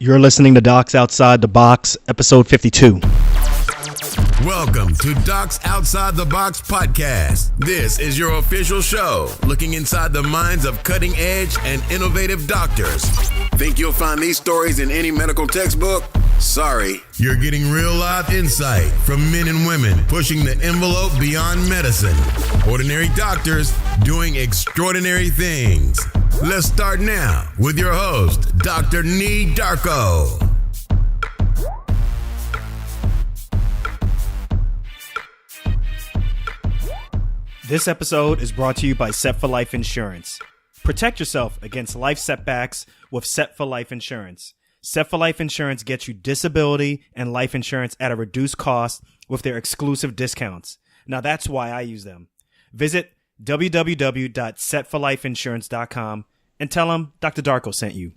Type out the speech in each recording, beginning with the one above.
You're listening to Docs Outside the Box, episode 52. Welcome to Docs Outside the Box podcast. This is your official show, looking inside the minds of cutting-edge and innovative doctors. Think you'll find these stories in any medical textbook? Sorry. You're getting real life insight from men and women pushing the envelope beyond medicine. Ordinary doctors doing extraordinary things. Let's start now with your host, Dr. Nee Darko. This episode is brought to you by Set for Life Insurance. Protect yourself against life setbacks with Set for Life Insurance. Set for Life Insurance gets you disability and life insurance at a reduced cost with their exclusive discounts. Now that's why I use them. Visit www.setforlifeinsurance.com and tell them Dr. Darko sent you.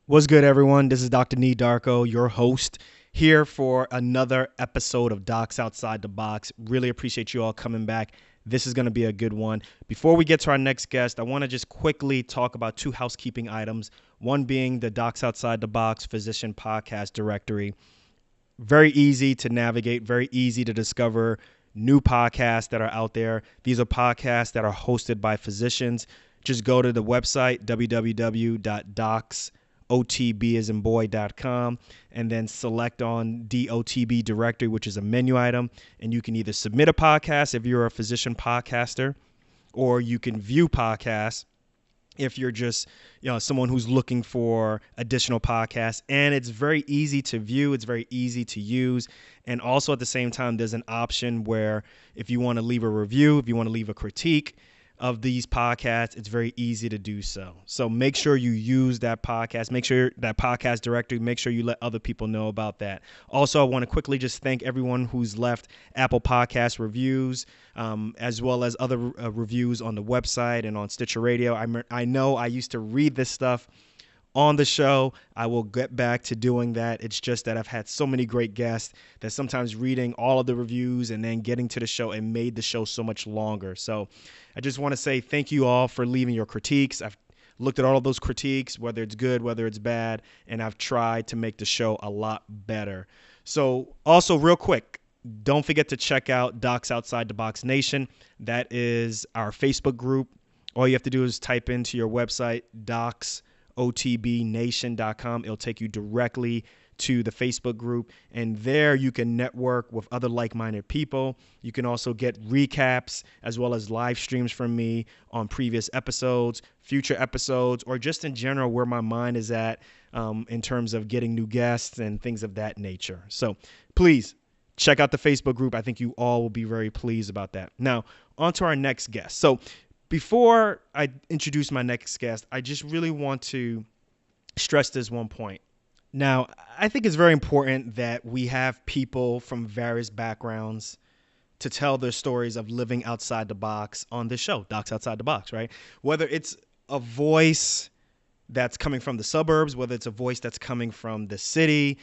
What's good, everyone? This is Dr. Nee Darko, your host, here for another episode of Docs Outside the Box. Really appreciate you all coming back. This is going to be a good one. Before we get to our next guest, I want to just quickly talk about two housekeeping items. One being the Docs Outside the Box Physician Podcast Directory. Very easy to navigate, very easy to discover new podcasts that are out there. These are podcasts that are hosted by physicians. Just go to the website, www.docsotb.com, and then select on DOTB directory, which is a menu item. And you can either submit a podcast if you're a physician podcaster, or you can view podcasts if you're just someone who's looking for additional podcasts. And it's very easy to view. It's very easy to use. And also at the same time, there's an option where if you want to leave a review, if you want to leave a critique of these podcasts, it's very easy to do so. So make sure you use that podcast. Make sure that podcast directory, make sure you let other people know about that. Also, I want to quickly just thank everyone who's left Apple Podcast reviews, as well as other reviews on the website and on Stitcher Radio. I know I used to read this stuff on the show. I will get back to doing that. It's just that I've had so many great guests that sometimes reading all of the reviews and then getting to the show, it made the show so much longer. So I just want to say thank you all for leaving your critiques. I've looked at all of those critiques, whether it's good, whether it's bad, and I've tried to make the show a lot better. So also real quick, don't forget to check out Docs Outside the Box Nation. That is our Facebook group. All you have to do is type into your website, docsotbnation.com. It'll take you directly to the Facebook group, and there you can network with other like-minded people. You can also get recaps as well as live streams from me on previous episodes, future episodes, or just in general where my mind is at in terms of getting new guests and things of that nature. So please check out the Facebook group. I think you all will be very pleased about that. Now, on to our next guest. So before I introduce my next guest, I just really want to stress this one point. Now, I think it's very important that we have people from various backgrounds to tell their stories of living outside the box on this show, Docs Outside the Box, right? Whether it's a voice that's coming from the suburbs, whether it's a voice that's coming from the city,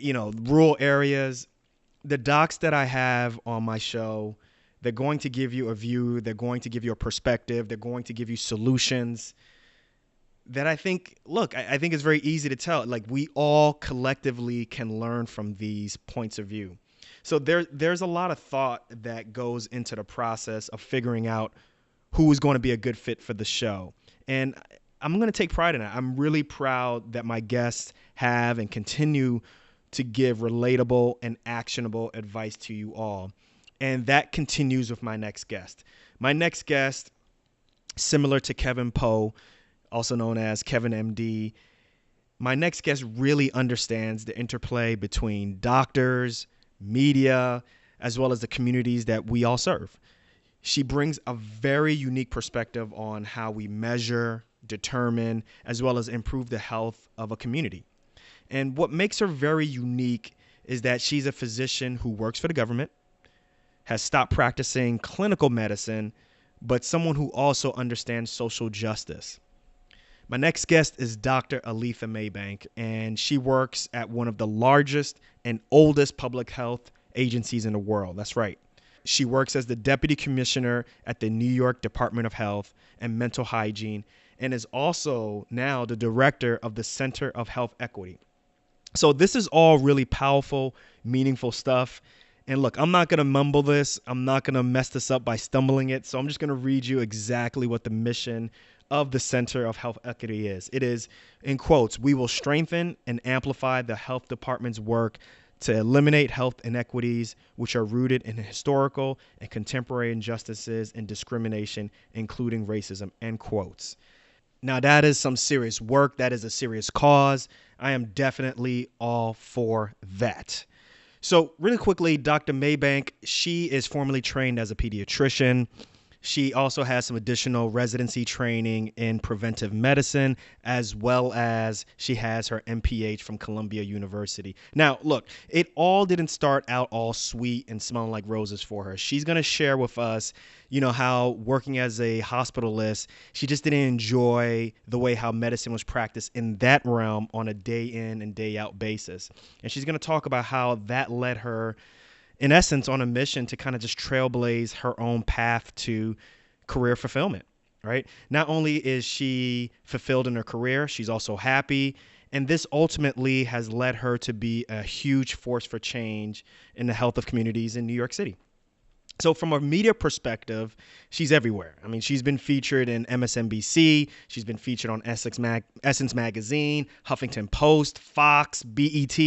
rural areas, the docs that I have on my show, they're going to give you a view. They're going to give you a perspective. They're going to give you solutions that I think it's very easy to tell. Like, we all collectively can learn from these points of view. So there's a lot of thought that goes into the process of figuring out who is going to be a good fit for the show. And I'm going to take pride in that. I'm really proud that my guests have and continue to give relatable and actionable advice to you all. And that continues with my next guest. My next guest, similar to Kevin Poe, also known as Kevin MD, my next guest really understands the interplay between doctors, media, as well as the communities that we all serve. She brings a very unique perspective on how we measure, determine, as well as improve the health of a community. And what makes her very unique is that she's a physician who works for the government, has stopped practicing clinical medicine, but someone who also understands social justice. My next guest is Dr. Aletha Maybank, and she works at one of the largest and oldest public health agencies in the world. That's right. She works as the Deputy Commissioner at the New York Department of Health and Mental Hygiene, and is also now the director of the Center of Health Equity. So this is all really powerful, meaningful stuff. And look, I'm not going to mumble this. I'm not going to mess this up by stumbling it. So I'm just going to read you exactly what the mission of the Center of Health Equity is. It is, in quotes, "We will strengthen and amplify the health department's work to eliminate health inequities which are rooted in historical and contemporary injustices and discrimination, including racism," end quotes. Now, that is some serious work. That is a serious cause. I am definitely all for that. So really quickly, Dr. Maybank, she is formally trained as a pediatrician. She also has some additional residency training in preventive medicine, as well as she has her MPH from Columbia University. Now, look, it all didn't start out all sweet and smelling like roses for her. She's going to share with us, how working as a hospitalist, she just didn't enjoy the way how medicine was practiced in that realm on a day in and day out basis. And she's going to talk about how that led her, in essence, on a mission to kind of just trailblaze her own path to career fulfillment, right? Not only is she fulfilled in her career, she's also happy. And this ultimately has led her to be a huge force for change in the health of communities in New York City. So from a media perspective, she's everywhere. I mean, she's been featured in MSNBC. She's been featured on Essence Magazine, Huffington Post, Fox, BET,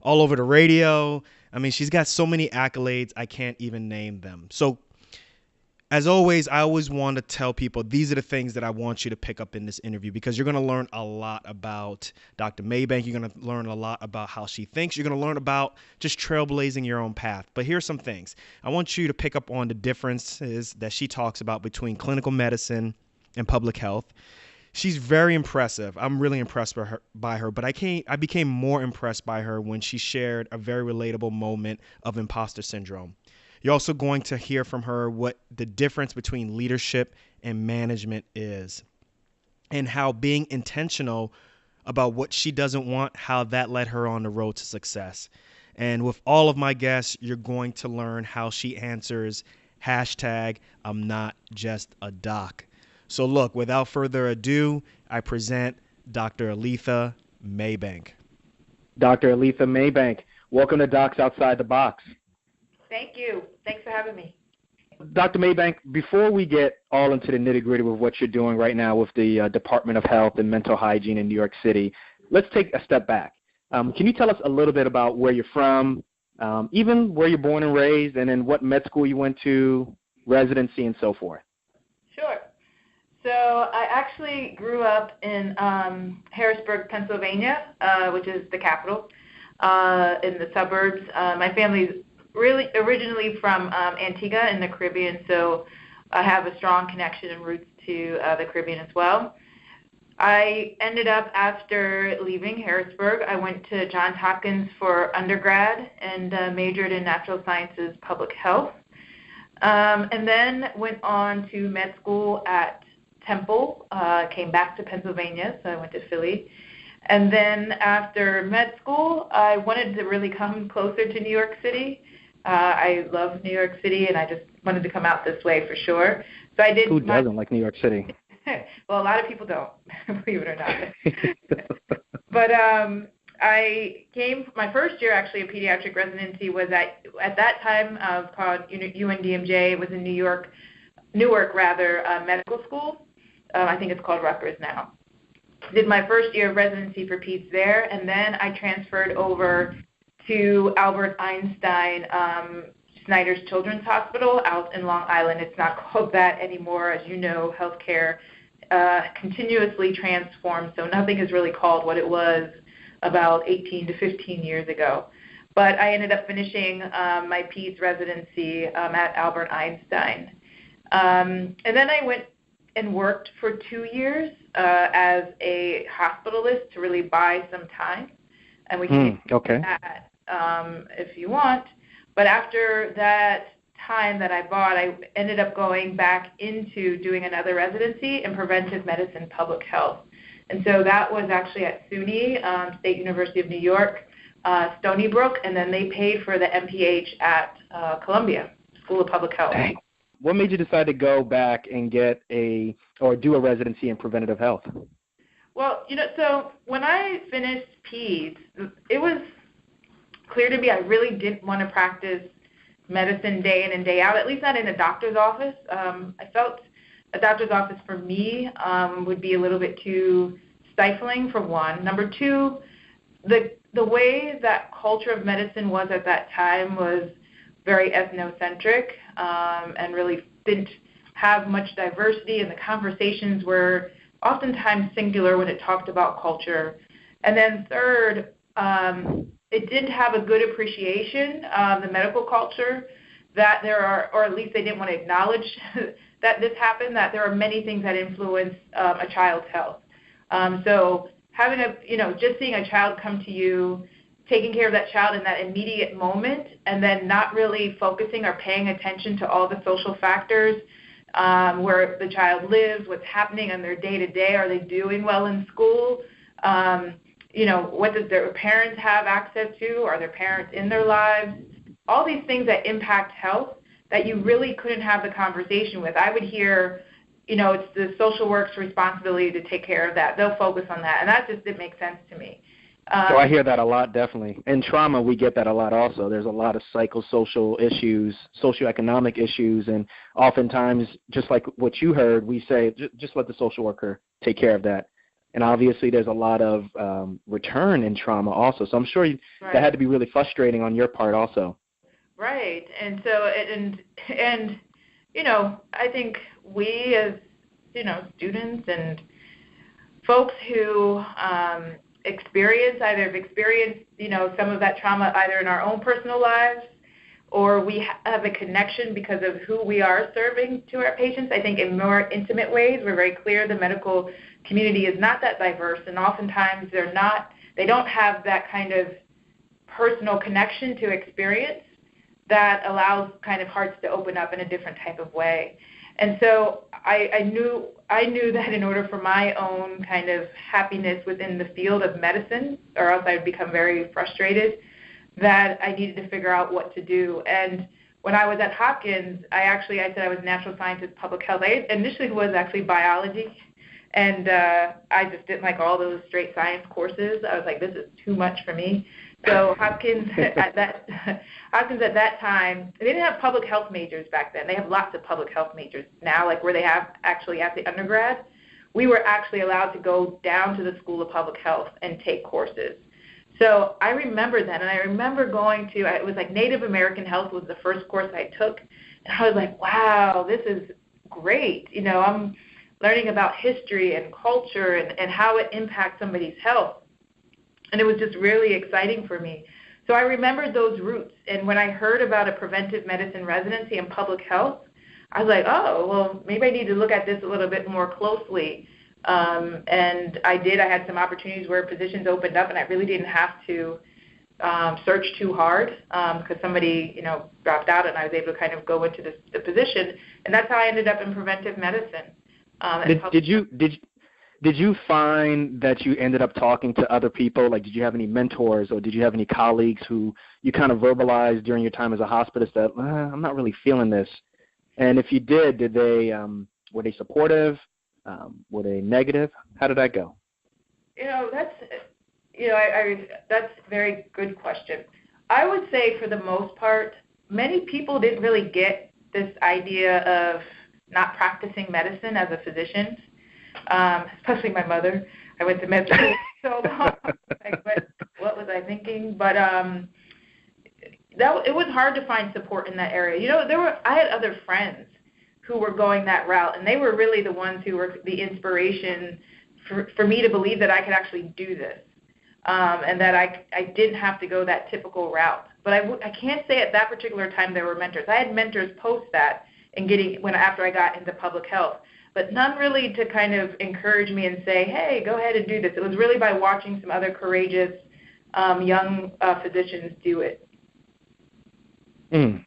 all over the radio. I mean, she's got so many accolades, I can't even name them. So as always, I always want to tell people these are the things that I want you to pick up in this interview, because you're going to learn a lot about Dr. Maybank. You're going to learn a lot about how she thinks. You're going to learn about just trailblazing your own path. But here's some things. I want you to pick up on the differences that she talks about between clinical medicine and public health. She's very impressive. I'm really impressed by her, but I became more impressed by her when she shared a very relatable moment of imposter syndrome. You're also going to hear from her what the difference between leadership and management is, and how being intentional about what she doesn't want, how that led her on the road to success. And with all of my guests, you're going to learn how she answers hashtag I'm not just a doc. So look, without further ado, I present Dr. Aletha Maybank. Dr. Aletha Maybank, welcome to Docs Outside the Box. Thank you. Thanks for having me. Dr. Maybank, before we get all into the nitty-gritty with what you're doing right now with the Department of Health and Mental Hygiene in New York City, let's take a step back. Can you tell us a little bit about where you're from, even where you're born and raised, and then what med school you went to, residency, and so forth? Sure. So I actually grew up in Harrisburg, Pennsylvania, which is the capital, in the suburbs. My family's really originally from Antigua in the Caribbean, so I have a strong connection and roots to the Caribbean as well. I ended up, after leaving Harrisburg, I went to Johns Hopkins for undergrad and majored in natural sciences, public health, and then went on to med school at Temple, came back to Pennsylvania, so I went to Philly. And then after med school, I wanted to really come closer to New York City. I love New York City, and I just wanted to come out this way for sure. So I did. Who doesn't like New York City? Well, a lot of people don't, believe it or not. But I came, my first year actually of pediatric residency was at that time called UNDMJ. It was in Newark Medical School. I think it's called Rutgers now. Did my first year of residency for peds there, and then I transferred over to Albert Einstein Snyder's Children's Hospital out in Long Island. It's not called that anymore. As you know, healthcare continuously transforms, so nothing is really called what it was about 18 to 15 years ago. But I ended up finishing my peds residency at Albert Einstein. And then I went and worked for 2 years as a hospitalist to really buy some time. And we can get into that if you want. But after that time that I bought, I ended up going back into doing another residency in preventive medicine public health. And so that was actually at SUNY, State University of New York, Stony Brook, and then they paid for the MPH at Columbia School of Public Health. Dang. What made you decide to go back and do a residency in preventative health? Well, so when I finished peds, it was clear to me I really didn't want to practice medicine day in and day out, at least not in a doctor's office. I felt a doctor's office for me would be a little bit too stifling, for one. Number two, the way that culture of medicine was at that time was very ethnocentric and really didn't have much diversity, and the conversations were oftentimes singular when it talked about culture. And then third, it didn't have a good appreciation of the medical culture, that there are, or at least they didn't want to acknowledge that this happened, that there are many things that influence a child's health. So having just seeing a child come to you, taking care of that child in that immediate moment, and then not really focusing or paying attention to all the social factors, where the child lives, what's happening in their day-to-day, are they doing well in school, what does their parents have access to, are their parents in their lives, all these things that impact health that you really couldn't have the conversation with. I would hear, it's the social work's responsibility to take care of that. They'll focus on that, and that just didn't make sense to me. So I hear that a lot, definitely. In trauma, we get that a lot also. There's a lot of psychosocial issues, socioeconomic issues, and oftentimes, just like what you heard, we say, just let the social worker take care of that. And obviously there's a lot of return in trauma also. So I'm sure that had to be really frustrating on your part also. Right. And so, I think we as, students and folks who experienced some of that trauma either in our own personal lives, or we have a connection because of who we are serving to our patients. I think in more intimate ways, we're very clear the medical community is not that diverse, and oftentimes they don't have that kind of personal connection to experience that allows kind of hearts to open up in a different type of way. And so I knew that in order for my own kind of happiness within the field of medicine, or else I would become very frustrated, that I needed to figure out what to do. And when I was at Hopkins, I said I was natural scientist, public health. I initially was actually biology, and I just didn't like all those straight science courses. I was like, this is too much for me. So Hopkins at that time, they didn't have public health majors back then. They have lots of public health majors now, like where they have actually at the undergrad. We were actually allowed to go down to the School of Public Health and take courses. So I remember that, and I remember it was like Native American Health was the first course I took, and I was like, wow, this is great. I'm learning about history and culture and how it impacts somebody's health. And it was just really exciting for me. So I remembered those roots. And when I heard about a preventive medicine residency in public health, I was like, oh, well, maybe I need to look at this a little bit more closely. And I did. I had some opportunities where positions opened up, and I really didn't have to search too hard because somebody, dropped out, and I was able to kind of go into the position. And that's how I ended up in preventive medicine. Did you find that you ended up talking to other people? Like, did you have any mentors, or did you have any colleagues who you kind of verbalized during your time as a hospitalist that I'm not really feeling this? And if you did they were they supportive? Were they negative? How did that go? That's a very good question. I would say for the most part, many people didn't really get this idea of not practicing medicine as a physician. Especially my mother. I went to med school so long. What was I thinking? But it was hard to find support in that area. I had other friends who were going that route, and they were really the ones who were the inspiration for me to believe that I could actually do this, and that I didn't have to go that typical route. But I can't say at that particular time there were mentors. I had mentors post that after I got into public health, but none really to kind of encourage me and say, hey, go ahead and do this. It was really by watching some other courageous young physicians do it.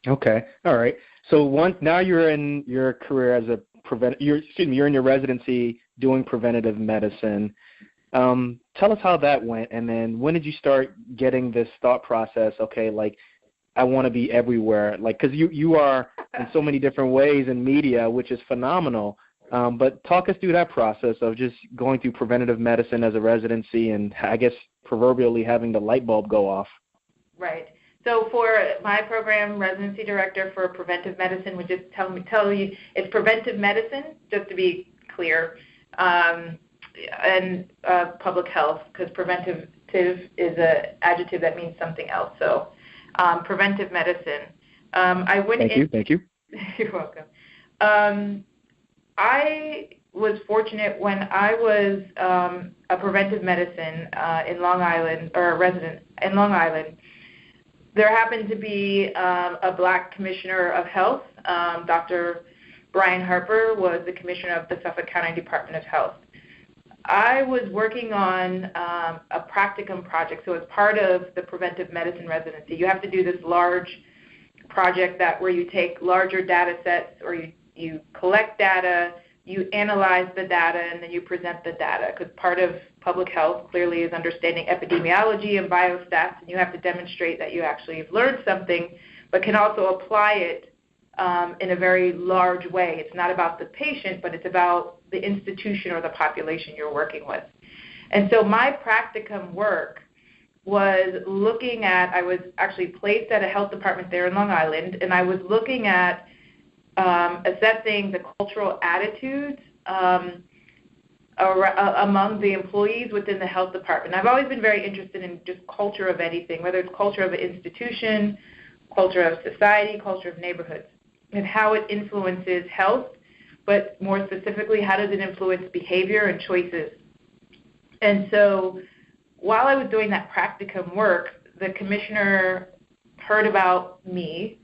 Okay. All right. So now you're in your career as you're in your residency doing preventative medicine. Tell us how that went, and then when did you start getting this thought process, okay, like I want to be everywhere, like, because you are in so many different ways in media, which is phenomenal. But talk us through that process of just going through preventative medicine as a residency and, I guess, proverbially having the light bulb go off. Right. So for my program, residency director for preventive medicine would just tell you it's preventive medicine, just to be clear, and public health, because preventive is an adjective that means something else. So preventive medicine. Thank you. You're welcome. I was fortunate when I was a preventive medicine in Long Island, or a resident in Long Island. There happened to be a black commissioner of health. Dr. Brian Harper was the commissioner of the Suffolk County Department of Health. I was working on a practicum project, so as part of the preventive medicine residency, you have to do this large project where you take larger data sets, or you collect data, you analyze the data, and then you present the data, because part of public health clearly is understanding epidemiology and biostats, and you have to demonstrate that you actually have learned something, but can also apply it in a very large way. It's not about the patient, but it's about the institution or the population you're working with. And so my practicum work was looking at, I was actually placed at a health department there in Long Island, and I was looking at assessing the cultural attitudes among the employees within the health department. I've always been very interested in just culture of anything, whether it's culture of an institution, culture of society, culture of neighborhoods, and how it influences health, but more specifically, how does it influence behavior and choices. And so while I was doing that practicum work, the commissioner heard about me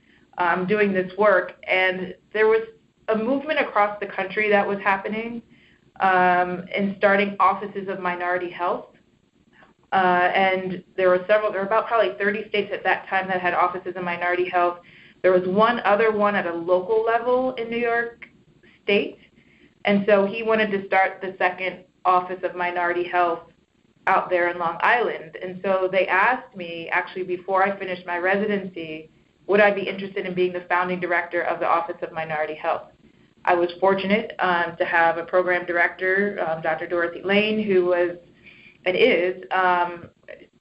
doing this work, and there was a movement across the country that was happening in starting offices of minority health. And there were about probably 30 states at that time that had offices of minority health. There was one other one at a local level in New York State, and so he wanted to start the second office of minority health out there in Long Island. And so they asked me, actually before I finished my residency, would I be interested in being the founding director of the Office of Minority Health. I was fortunate to have a program director, Dr. Dorothy Lane, who was and is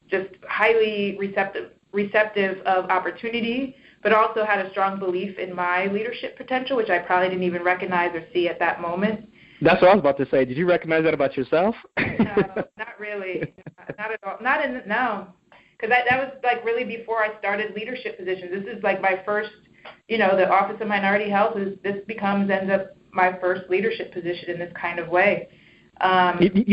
just highly receptive of opportunity, but also had a strong belief in my leadership potential, which I probably didn't even recognize or see at that moment. That's what I was about to say. Did you recognize that about yourself? No, not really. Not at all. No. Because that was like really before I started leadership positions. This is like my first, the Office of Minority Health ends up my first leadership position in this kind of way. I'm going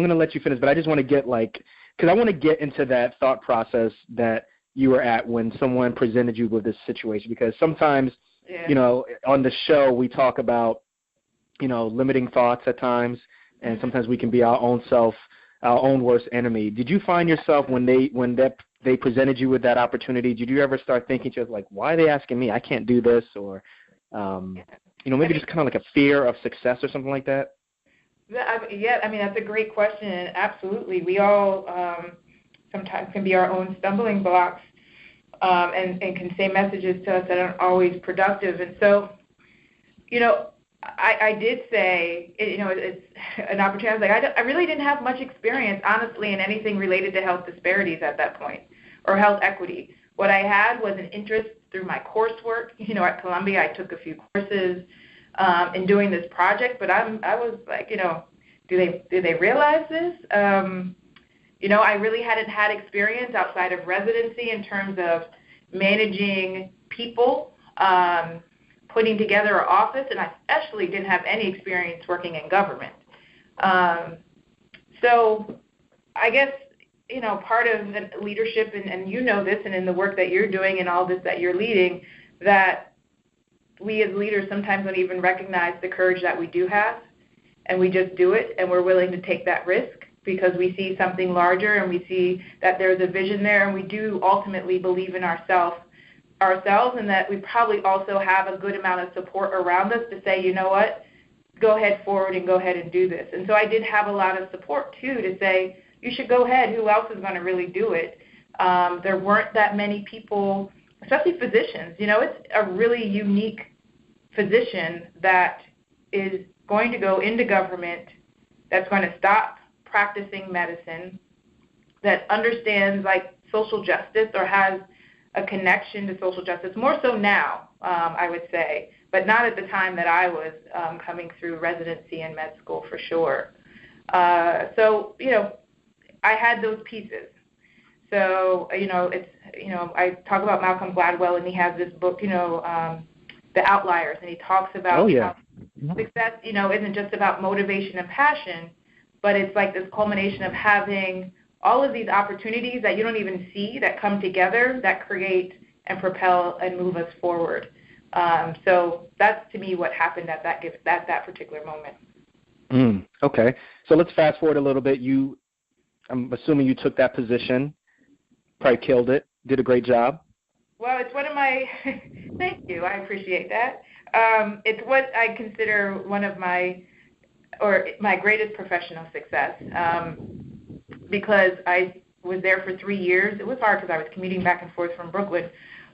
to let you finish, but I just want to get because I want to get into that thought process that you were at when someone presented you with this situation, because sometimes, on the show we talk about, limiting thoughts at times, and sometimes we can be our own worst enemy. Did you find yourself when they presented you with that opportunity, did you ever start thinking to yourself, why are they asking me? I can't do this, or maybe just kind of like a fear of success or something like that? Yeah, that's a great question, and absolutely. We all sometimes can be our own stumbling blocks and can say messages to us that aren't always productive. And so, I did say, it's an opportunity. I was like, I really didn't have much experience, honestly, in anything related to health disparities at that point, or health equity. What I had was an interest through my coursework. At Columbia, I took a few courses in doing this project, but I was like, do they realize this? I really hadn't had experience outside of residency in terms of managing people, putting together an office, and I especially didn't have any experience working in government. So I guess, part of the leadership, and this, and in the work that you're doing and all this that you're leading, that we as leaders sometimes don't even recognize the courage that we do have, and we just do it, and we're willing to take that risk because we see something larger, and we see that there's a vision there, and we do ultimately believe in ourselves, and that we probably also have a good amount of support around us to say, you know what, go ahead forward and go ahead and do this. And so I did have a lot of support, too, to say, you should go ahead. Who else is going to really do it? There weren't that many people, especially physicians. It's a really unique physician that is going to go into government, that's going to stop practicing medicine, that understands social justice or has a connection to social justice, more so now, I would say, but not at the time that I was coming through residency and med school for sure. So, I had those pieces. So, I talk about Malcolm Gladwell, and he has this book, The Outliers, and he talks about how success, isn't just about motivation and passion, but it's like this culmination of having all of these opportunities that you don't even see that come together that create and propel and move us forward. So that's, to me, what happened at that particular moment. Okay. So let's fast forward a little bit. I'm assuming you took that position, probably killed it, did a great job. Well, it's one of my – thank you. I appreciate that. It's what I consider one of my greatest professional success. Because I was there for 3 years. It was hard because I was commuting back and forth from Brooklyn.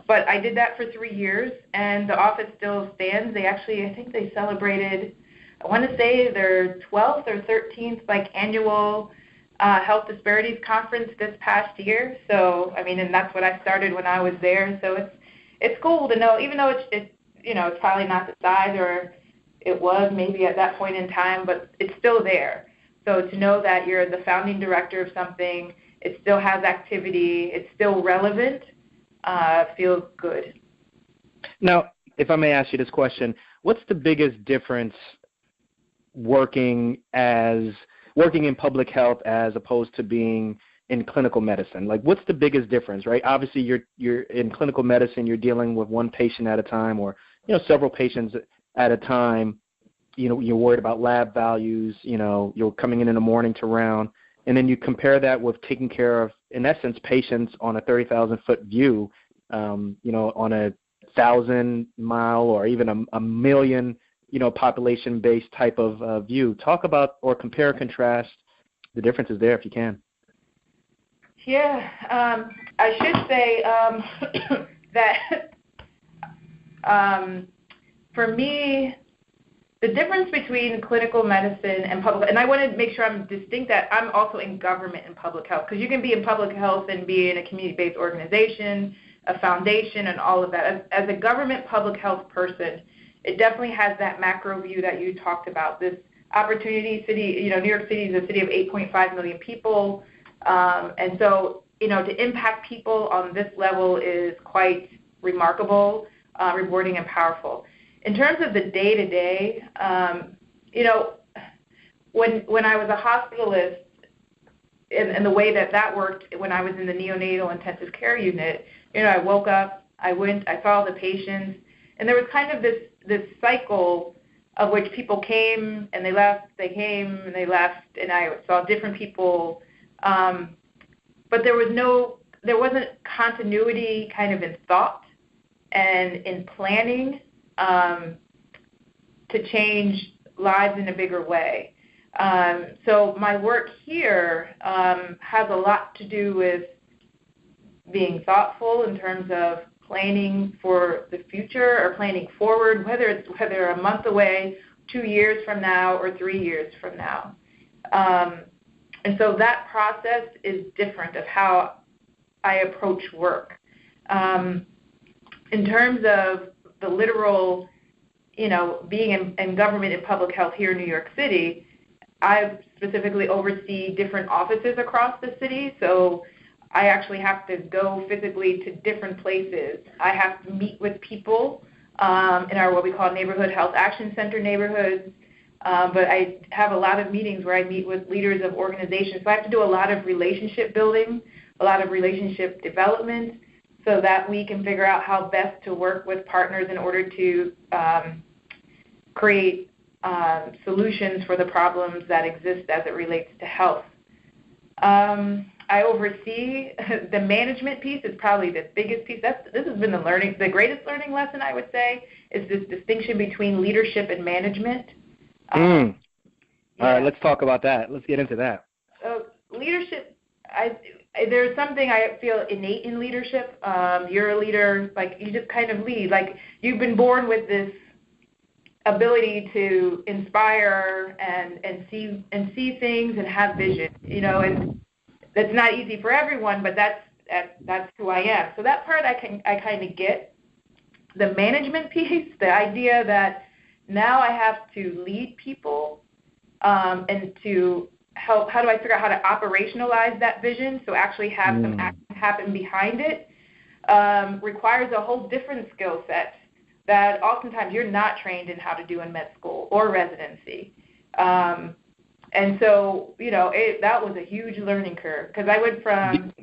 But I did that for 3 years, and the office still stands. I think they celebrated, I want to say their 12th or 13th annual Health Disparities Conference this past year. So, and that's what I started when I was there. So it's cool to know, even though it's probably not the size, or it was maybe at that point in time, but it's still there. So to know that you're the founding director of something, it still has activity, it's still relevant, feels good. Now, if I may ask you this question, what's the biggest difference working in public health as opposed to being in clinical medicine? What's the biggest difference, right? Obviously, you're in clinical medicine, you're dealing with one patient at a time, or several patients at a time. You're worried about lab values, you're coming in the morning to round, and then you compare that with taking care of, in essence, patients on a 30,000-foot view, on a 1,000-mile or even a million, population-based type of view. Talk about or compare and contrast the differences there if you can. Yeah, I should say that for me, the difference between clinical medicine and public, and I want to make sure I'm distinct that I'm also in government and public health, because you can be in public health and be in a community-based organization, a foundation, and all of that. As a government public health person, it definitely has that macro view that you talked about. This opportunity city, New York City is a city of 8.5 million people, and so, to impact people on this level is quite remarkable, rewarding, and powerful. In terms of the day-to-day, when I was a hospitalist, and the way that worked when I was in the neonatal intensive care unit, I woke up, I saw the patients, and there was kind of this cycle of which people came and they left, they came and they left, and I saw different people, but there wasn't continuity kind of in thought and in planning to change lives in a bigger way. So my work here has a lot to do with being thoughtful in terms of planning for the future or planning forward, whether a month away, 2 years from now, or 3 years from now. And so that process is different of how I approach work. In terms of the literal, being in government and public health here in New York City, I specifically oversee different offices across the city, so I actually have to go physically to different places. I have to meet with people in our what we call neighborhood health action center neighborhoods, but I have a lot of meetings where I meet with leaders of organizations, so I have to do a lot of relationship building, a lot of relationship development, so that we can figure out how best to work with partners in order to create solutions for the problems that exist as it relates to health. I oversee the management piece is probably the biggest piece. This has been the greatest learning lesson, I would say, is this distinction between leadership and management. All right, let's talk about that. Let's get into that. So leadership, there's something I feel innate in leadership. You're a leader, like you just kind of lead. Like you've been born with this ability to inspire and see things and have vision, and that's not easy for everyone, but that's who I am. So that part I kind of get. The management piece, the idea that now I have to lead people and to help. How do I figure out how to operationalize that vision? So actually have some action happen behind it requires a whole different skill set that oftentimes you're not trained in how to do in med school or residency. And so, that was a huge learning curve because I went from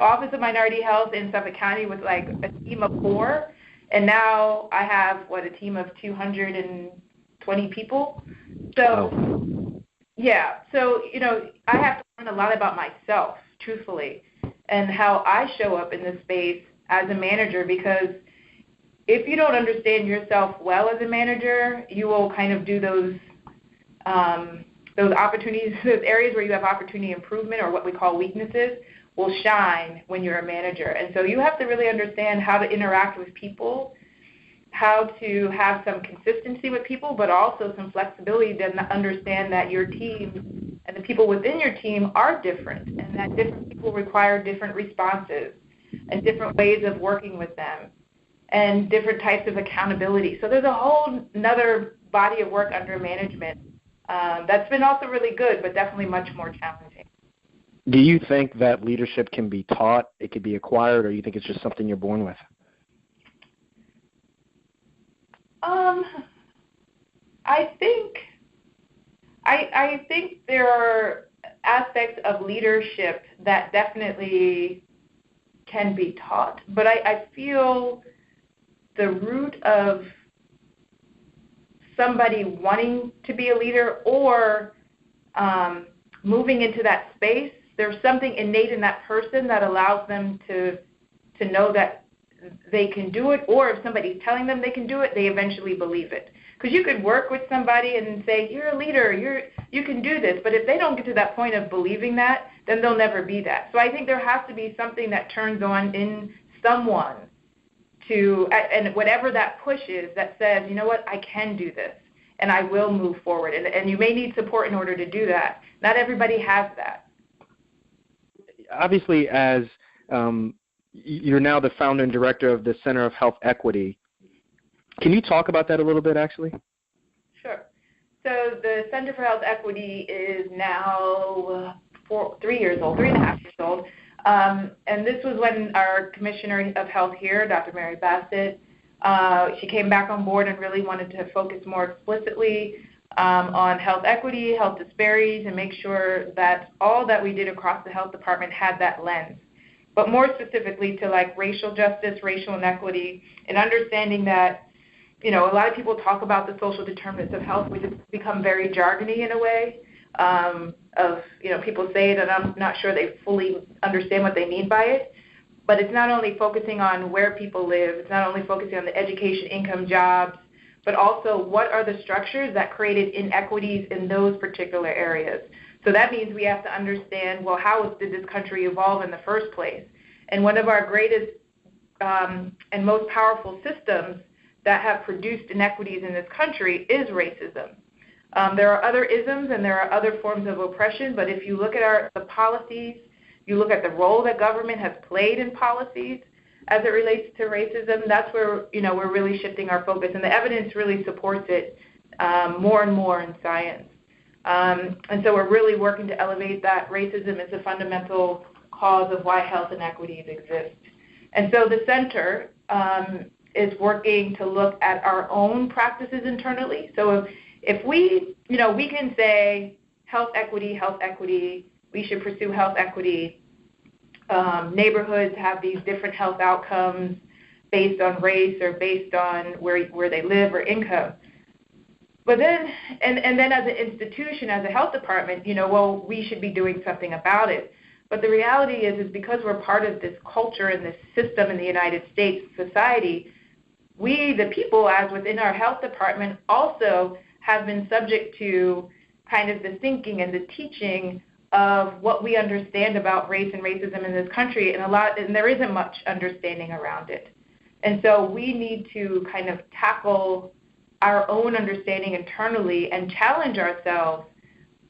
Office of Minority Health in Suffolk County with like a team of 4, and now I have, a team of 220 people. So, yeah. So, I have to learn a lot about myself, truthfully, and how I show up in this space as a manager, because if you don't understand yourself well as a manager, you will kind of do those opportunities, those areas where you have opportunity improvement, or what we call weaknesses, will shine when you're a manager. And so you have to really understand how to interact with people, how to have some consistency with people, but also some flexibility to understand that your team and the people within your team are different, and that different people require different responses and different ways of working with them, and different types of accountability. So there's a whole another body of work under management that's been also really good, but definitely much more challenging. Do you think that leadership can be taught, it could be acquired, or you think it's just something you're born with? I think there are aspects of leadership that definitely can be taught, but I feel the root of somebody wanting to be a leader or moving into that space, there's something innate in that person that allows them to know that they can do it, or if somebody's telling them they can do it, they eventually believe it. Because you could work with somebody and say, you're a leader, you can do this, but if they don't get to that point of believing that, then they'll never be that. So I think there has to be something that turns on in someone and whatever that push is, that says, you know what, I can do this, and I will move forward. And you may need support in order to do that. Not everybody has that. Obviously, as you're now the founder and director of the Center of Health Equity, can you talk about that a little bit, actually? Sure. So the Center for Health Equity is now 3 years old, 3.5 years old. And this was when our Commissioner of Health here, Dr. Mary Bassett, she came back on board and really wanted to focus more explicitly on health equity, health disparities, and make sure that all that we did across the health department had that lens. But more specifically to like racial justice, racial inequity, and understanding that, a lot of people talk about the social determinants of health. We just become very jargony in a way. People say it, and I'm not sure they fully understand what they mean by it. But it's not only focusing on where people live, it's not only focusing on the education, income, jobs, but also what are the structures that created inequities in those particular areas. So that means we have to understand, well, how did this country evolve in the first place? And one of our greatest and most powerful systems that have produced inequities in this country is racism. There are other isms and there are other forms of oppression, but if you look at the policies, you look at the role that government has played in policies as it relates to racism, that's where we're really shifting our focus, and the evidence really supports it more and more in science. And so we're really working to elevate that racism as a fundamental cause of why health inequities exist. And so the center is working to look at our own practices internally. So if we can say health equity, we should pursue health equity. Neighborhoods have these different health outcomes based on race or based on where they live or income. But then, and then as an institution, as a health department, we should be doing something about it. But the reality is because we're part of this culture and this system in the United States society, we, the people, as within our health department, also have been subject to kind of the thinking and the teaching of what we understand about race and racism in this country, and there isn't much understanding around it. And so we need to kind of tackle our own understanding internally and challenge ourselves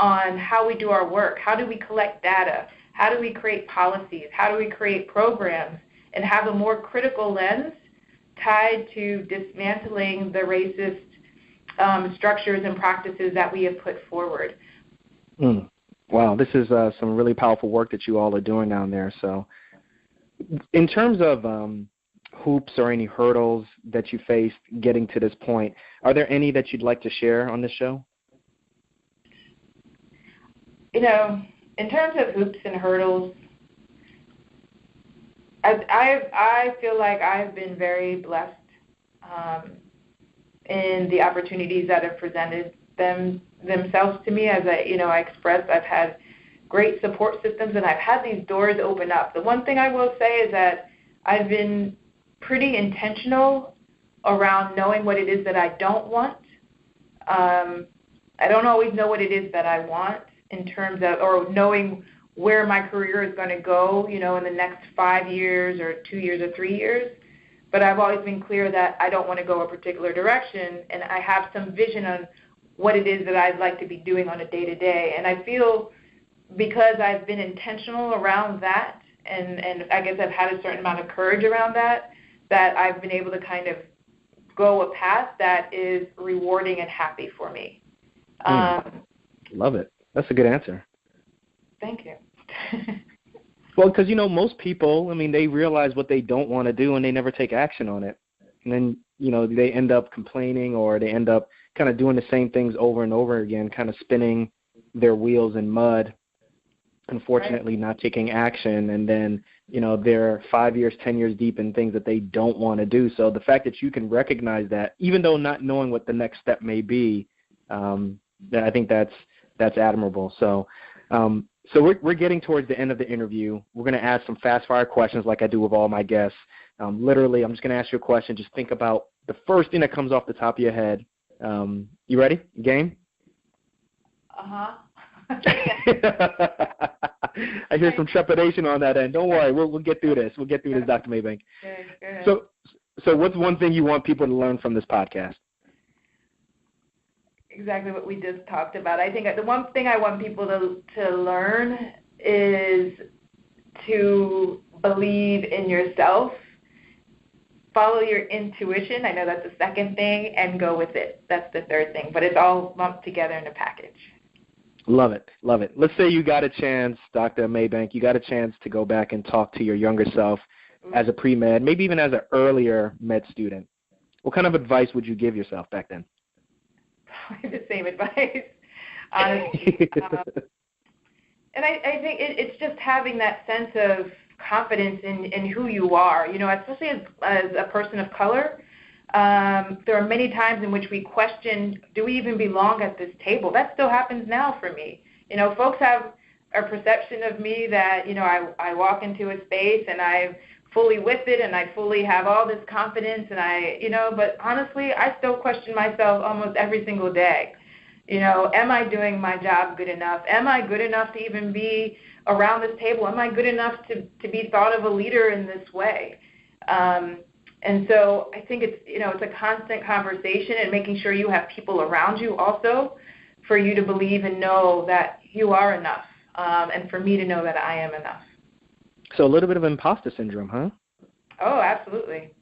on how we do our work. How do we collect data? How do we create policies? How do we create programs? And have a more critical lens tied to dismantling the racist structures and practices that we have put forward. Wow, this is some really powerful work that you all are doing down there. So in terms of hoops or any hurdles that you faced getting to this point, are there any that you'd like to share on this show? You know, in terms of hoops and hurdles, I feel like I've been very blessed in the opportunities that have presented themselves to me. As I expressed, I've had great support systems, and I've had these doors open up. The one thing I will say is that I've been pretty intentional around knowing what it is that I don't want. I don't always know what it is that I want in terms of, or knowing where my career is going to go, in the next 5 years or 2 years or 3 years. But I've always been clear that I don't want to go a particular direction, and I have some vision on what it is that I'd like to be doing on a day-to-day. And I feel because I've been intentional around that, and I guess I've had a certain amount of courage around that I've been able to kind of go a path that is rewarding and happy for me. Love it. That's a good answer. Thank you. Well, because, most people, they realize what they don't want to do and they never take action on it. And then, they end up complaining, or they end up kind of doing the same things over and over again, kind of spinning their wheels in mud, unfortunately not taking action. And then, they're 5 years, 10 years deep in things that they don't want to do. So the fact that you can recognize that, even though not knowing what the next step may be, I think that's admirable. So we're getting towards the end of the interview. We're going to ask some fast-fire questions like I do with all my guests. Literally, I'm just going to ask you a question. Just think about the first thing that comes off the top of your head. You ready? Game? Uh-huh. I hear some trepidation on that end. Don't worry. We'll get through this. We'll get through this, Dr. Maybank. Good. So what's one thing you want people to learn from this podcast? Exactly what we just talked about. I think the one thing I want people to learn is to believe in yourself, follow your intuition. I know that's the second thing, and go with it. That's the third thing, but it's all lumped together in a package. Love it. Love it. Let's say you got a chance, Dr. Maybank, you got a chance to go back and talk to your younger self as a pre-med, maybe even as an earlier med student. What kind of advice would you give yourself back then? Probably the same advice, honestly. And I think it's just having that sense of confidence in who you are, especially as a person of color. There are many times in which we question, do we even belong at this table? That still happens now for me. Folks have a perception of me that, I walk into a space and I'm fully with it and I fully have all this confidence and but honestly, I still question myself almost every single day. Am I doing my job good enough? Am I good enough to even be around this table? Am I good enough to be thought of a leader in this way? And so I think it's a constant conversation and making sure you have people around you also for you to believe and know that you are enough, and for me to know that I am enough. So a little bit of imposter syndrome, huh? Oh, absolutely.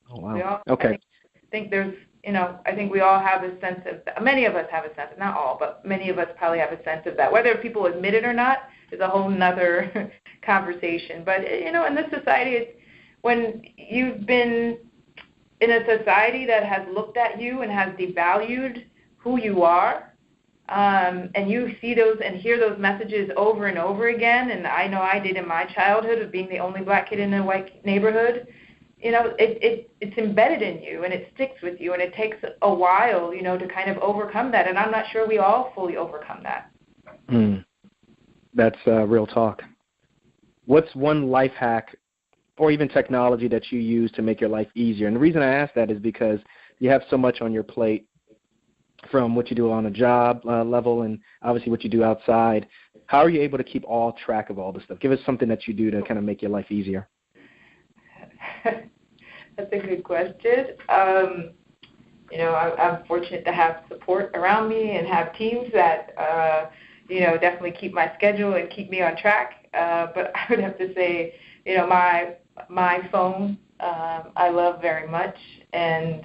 Oh, wow. Okay. I think there's, I think we all have a sense of, many of us have a sense of, not all, but many of us probably have a sense of that. Whether people admit it or not is a whole nother conversation. But, in this society, it's, when you've been in a society that has looked at you and has devalued who you are, and you see those and hear those messages over and over again, and I know I did in my childhood of being the only black kid in a white neighborhood, it's embedded in you and it sticks with you, and it takes a while, to kind of overcome that, and I'm not sure we all fully overcome that. That's real talk. What's one life hack or even technology that you use to make your life easier? And the reason I ask that is because you have so much on your plate from what you do on a job level and obviously what you do outside. How are you able to keep all track of all this stuff? Give us something that you do to kind of make your life easier. That's a good question. I'm fortunate to have support around me and have teams that, definitely keep my schedule and keep me on track. But I would have to say, my phone, I love very much, and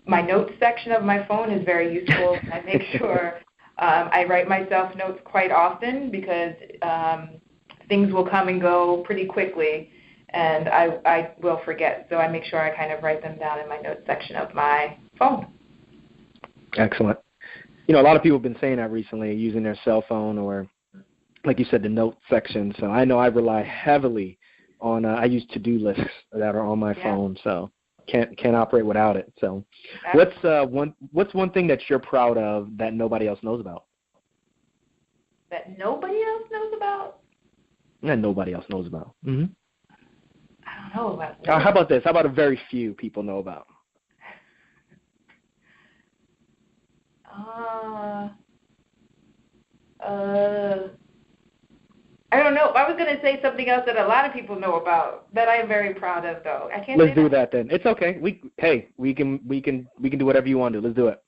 my notes section of my phone is very useful. I make sure I write myself notes quite often because things will come and go pretty quickly, and I will forget. So I make sure I kind of write them down in my notes section of my phone. Excellent. A lot of people have been saying that recently, using their cell phone or, like you said, the note section. So I know I rely heavily on, I use to-do lists that are on my phone, so can't operate without it. So what's one thing that you're proud of that nobody else knows about? That nobody else knows about? That nobody else knows about. Mm-hmm. I don't know about that. How about this? How about a very few people know about? I don't know. I was going to say something else that a lot of people know about that I am very proud of, though. I can't. Let's do that then. It's okay. We can do whatever you want to do. Let's do it.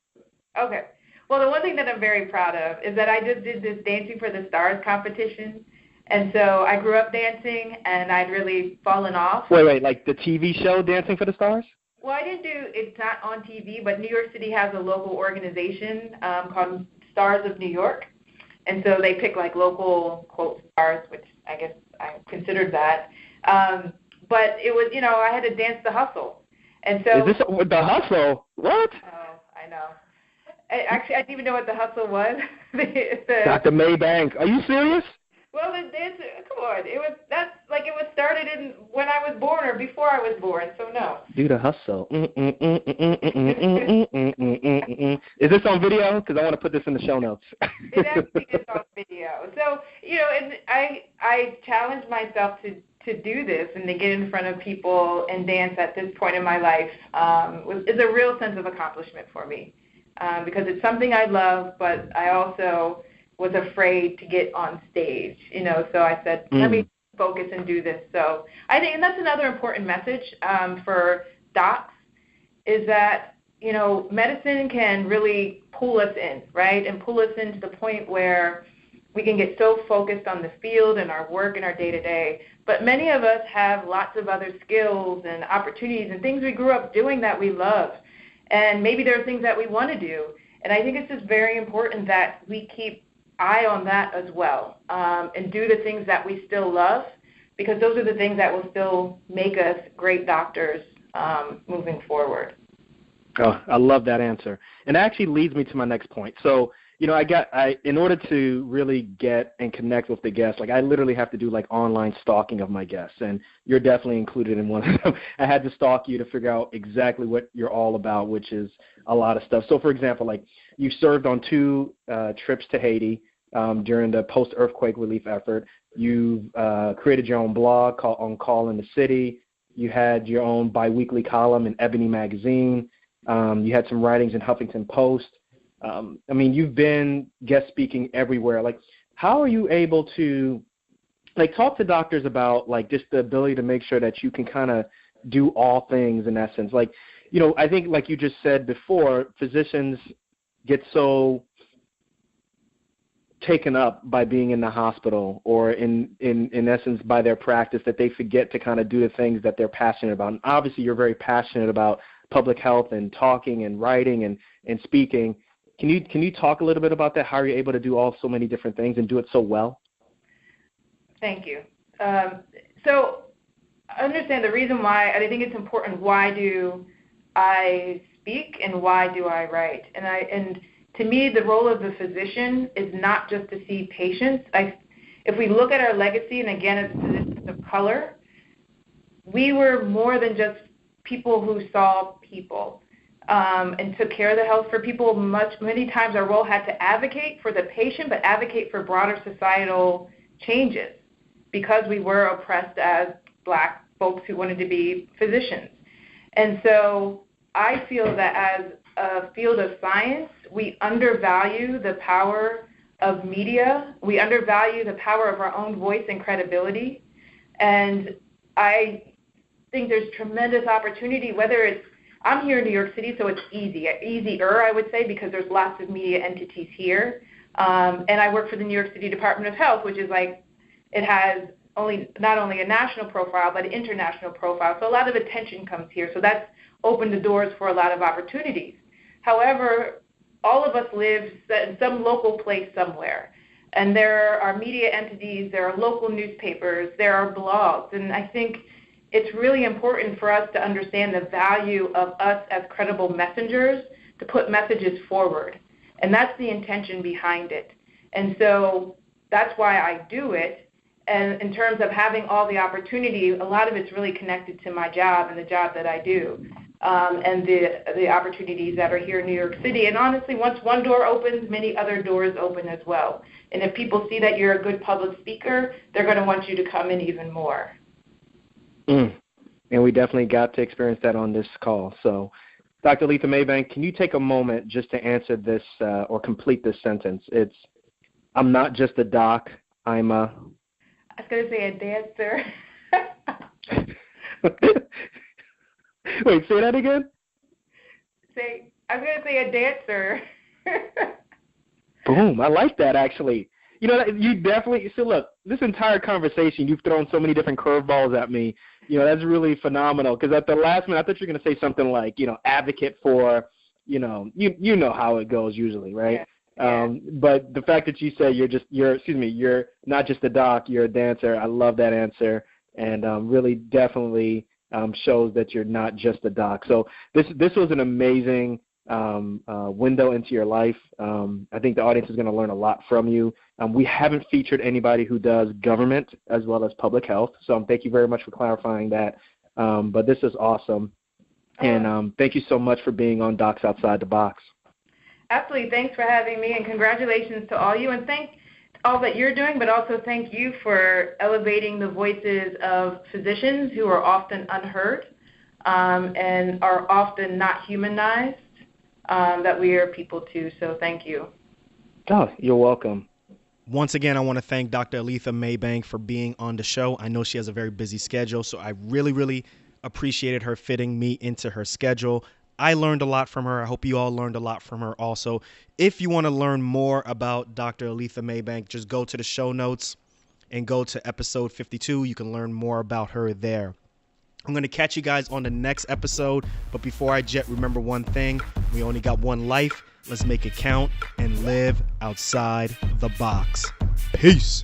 Okay. Well, the one thing that I'm very proud of is that I just did this Dancing for the Stars competition, and so I grew up dancing, and I'd really fallen off. Wait, like the TV show Dancing for the Stars? Well, I didn't do. It's not on TV, but New York City has a local organization called Stars of New York. And so they pick like local, quote, stars, which I guess I considered that. But it was, I had to dance the hustle. And so. Is this the hustle? What? Oh, I know. I didn't even know what the hustle was. Dr. Maybank. Are you serious? Well, the dance, come on. It was started when I was born or before I was born, so no. Do the hustle. Is this on video? Because I want to put this in the show notes. It actually is on video. So, and I challenged myself to do this and to get in front of people and dance at this point in my life is a real sense of accomplishment for me because it's something I love, but I also was afraid to get on stage, so I said, let me focus and do this. So I think, and that's another important message for docs, is that, medicine can really pull us in, right, and pull us into the point where we can get so focused on the field and our work and our day-to-day. But many of us have lots of other skills and opportunities and things we grew up doing that we love. And maybe there are things that we want to do. And I think it's just very important that we keep eye on that as well, and do the things that we still love, because those are the things that will still make us great doctors moving forward. Oh, I love that answer. And that actually leads me to my next point. So, in order to really get and connect with the guests, I literally have to do online stalking of my guests, and you're definitely included in one of them. I had to stalk you to figure out exactly what you're all about, which is a lot of stuff. So, for example, you served on 2 trips to Haiti during the post-earthquake relief effort. You created your own blog called On Call in the City. You had your own biweekly column in Ebony Magazine. You had some writings in Huffington Post. You've been guest speaking everywhere. How are you able to, talk to doctors about, just the ability to make sure that you can kind of do all things in essence? I think, like you just said before, physicians get so taken up by being in the hospital or in essence by their practice that they forget to kind of do the things that they're passionate about. And obviously you're very passionate about public health and talking and writing and speaking. Can you talk a little bit about that? How are you able to do so many different things and do it so well? Thank you. So I understand the reason why, and I think it's important, why do I speak and why do I write? And to me, the role of the physician is not just to see patients. If we look at our legacy, and again, as physicians of color, we were more than just people who saw people and took care of the health for people. Many times our role had to advocate for the patient, but advocate for broader societal changes because we were oppressed as Black folks who wanted to be physicians. And so I feel that as a field of science, we undervalue the power of media. We undervalue the power of our own voice and credibility. And I think there's tremendous opportunity, whether it's, I'm here in New York City, so it's easier, I would say, because there's lots of media entities here. And I work for the New York City Department of Health, which is like, it has not only a national profile, but an international profile. So a lot of attention comes here. So that's opened the doors for a lot of opportunities. However, all of us live in some local place somewhere. And there are media entities, there are local newspapers, there are blogs. And I think it's really important for us to understand the value of us as credible messengers to put messages forward. And that's the intention behind it. And so that's why I do it. And in terms of having all the opportunity, a lot of it's really connected to my job and the job that I do, and the opportunities that are here in New York City. And honestly, once one door opens, many other doors open as well. And if people see that you're a good public speaker, they're going to want you to come in even more. And we definitely got to experience that on this call. So, Dr. Aletha Maybank, can you take a moment just to answer this or complete this sentence? It's, I'm not just a doc, I'm a... I was going to say a dancer. Wait, say that again? I was going to say a dancer. Boom, I like that, actually. You know, you definitely, so look, this entire conversation, you've thrown so many different curveballs at me. You know, that's really phenomenal, because at the last minute, I thought you were going to say something like, you know, advocate for, you know how it goes usually, right? Yeah. But the fact that you say you're not just a doc, you're a dancer, I love that answer, and really definitely shows that you're not just a doc. So this was an amazing window into your life. I think the audience is going to learn a lot from you. We haven't featured anybody who does government as well as public health, so thank you very much for clarifying that. But this is awesome, and thank you so much for being on Docs Outside the Box. Absolutely. Thanks for having me, and congratulations to all you, and thank all that you're doing, but also thank you for elevating the voices of physicians who are often unheard and are often not humanized, that we are people too. So thank you. Oh, you're welcome. Once again, I want to thank Dr. Aletha Maybank for being on the show. I know she has a very busy schedule, so I really, really appreciated her fitting me into her schedule. I learned a lot from her. I hope you all learned a lot from her also. If you want to learn more about Dr. Aletha Maybank, just go to the show notes and go to episode 52. You can learn more about her there. I'm going to catch you guys on the next episode. But before I jet, remember one thing. We only got one life. Let's make it count and live outside the box. Peace.